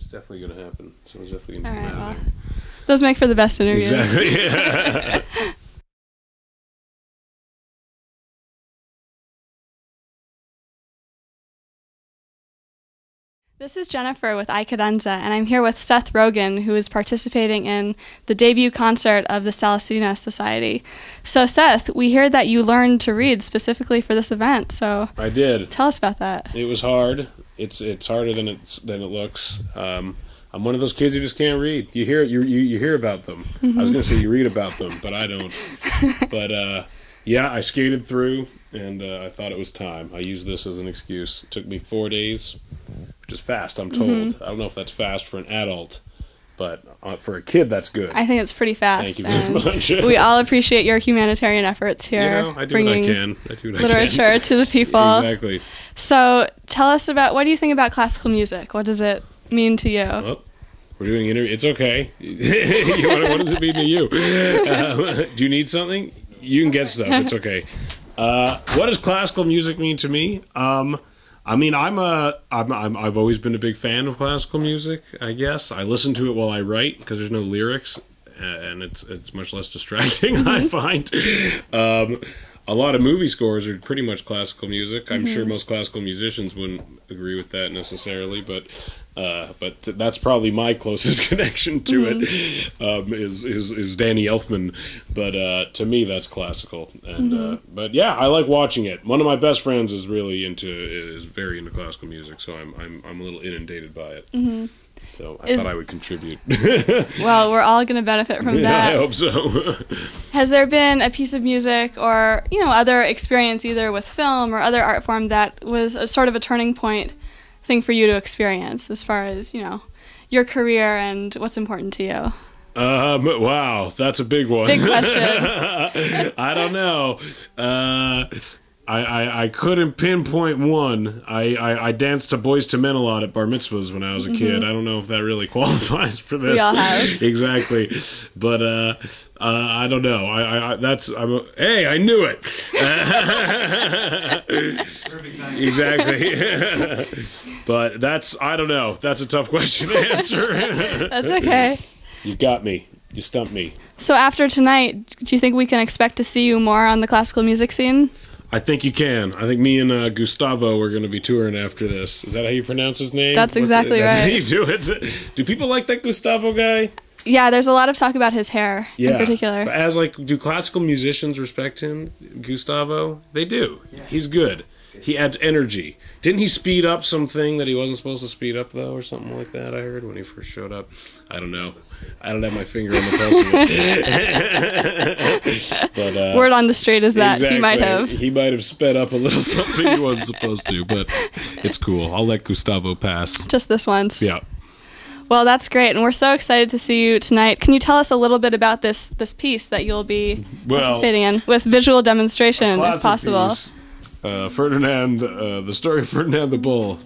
It's definitely going to happen. Someone's definitely going to All come right, out well, those make for the best interviews. Exactly. Yeah. This is Jennifer with iCadenza, and I'm here with Seth Rogen, who is participating in the debut concert of the Celestina Society. So, Seth, we hear that you learned to read specifically for this event. So, I did. Tell us about that. It was hard. It's harder than it looks. I'm one of those kids who just can't read. You hear about them. Mm-hmm. I was going to say you read about them, but I don't. But yeah, I skated through, and I thought it was time. I used this as an excuse. It took me 4 days, which is fast, I'm told. Mm-hmm. I don't know if that's fast for an adult, but for a kid, that's good. I think it's pretty fast. Thank you very much. We all appreciate your humanitarian efforts here, I do what I bringing can. I do what literature I can. to the people. Exactly. So, tell us about, what do you think about classical music? What does it mean to you? Well, we're doing an interview. It's okay. What does it mean to you? Do you need something? You can get stuff. It's okay. What does classical music mean to me? I mean, I've always been a big fan of classical music. I guess I listen to it while I write because there's no lyrics, and it's much less distracting. Mm-hmm. I find. A lot of movie scores are pretty much classical music. I'm sure most classical musicians wouldn't agree with that necessarily, but that's probably my closest connection to it. Is Danny Elfman, but to me that's classical. And but yeah, I like watching it. One of my best friends is very into classical music, so I'm a little inundated by it. So I thought I would contribute. Well, we're all going to benefit from that. I hope so. Has there been a piece of music or, other experience either with film or other art form that was a sort of a turning point thing for you to experience as far as, your career and what's important to you? Wow, that's a big one. Big question. I don't know. I couldn't pinpoint one. I danced to Boys to Men a lot at bar mitzvahs when I was a kid. I don't know if that really qualifies for this. We all have. Exactly. But I don't know. Hey, I knew it. Perfect time. Exactly. But I don't know. That's a tough question to answer. That's okay. You got me. You stumped me. So after tonight, do you think we can expect to see you more on the classical music scene? I think you can. I think me and Gustavo are going to be touring after this. Is that how you pronounce his name? That's exactly That's right. how you do it. Do people like that Gustavo guy? Yeah, there's a lot of talk about his hair in particular. But do classical musicians respect him, Gustavo? They do. Yeah. He's good. He adds energy. Didn't he speed up something that he wasn't supposed to speed up, though, or something like that, I heard, when he first showed up? I don't know. I don't have my finger on the pulse of it. But, word on the street is that exactly. he might have. He might have sped up a little something he wasn't supposed to, but it's cool. I'll let Gustavo pass. Just this once. Yeah. Well, that's great, and we're so excited to see you tonight. Can you tell us a little bit about this piece that you'll be participating in with visual demonstration, if possible? Piece. Ferdinand, the story of Ferdinand the Bull.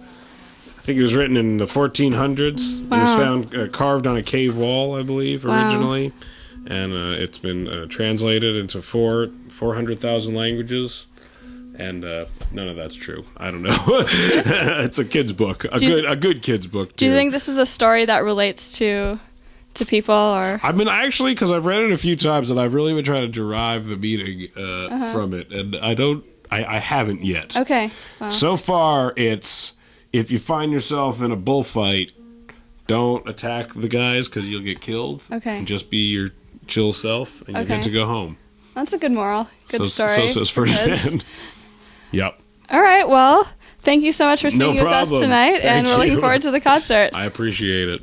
I think it was written in the 1400s. Wow. It was found carved on a cave wall, I believe, originally. And it's been translated into 400,000 languages. And none of that's true. I don't know. It's a kid's book, a good kid's book. Too. Do you think this is a story that relates to people, or? I've been actually, because I've read it a few times, and I've really been trying to derive the meaning from it, and I haven't yet. Okay. Wow. So far, it's if you find yourself in a bullfight, don't attack the guys because you'll get killed. Okay. And just be your chill self, and you get to go home. That's a good moral. Good story. So says Ferdinand. Yep. All right. Well, thank you so much for speaking with us tonight, and we're looking forward to the concert. I appreciate it.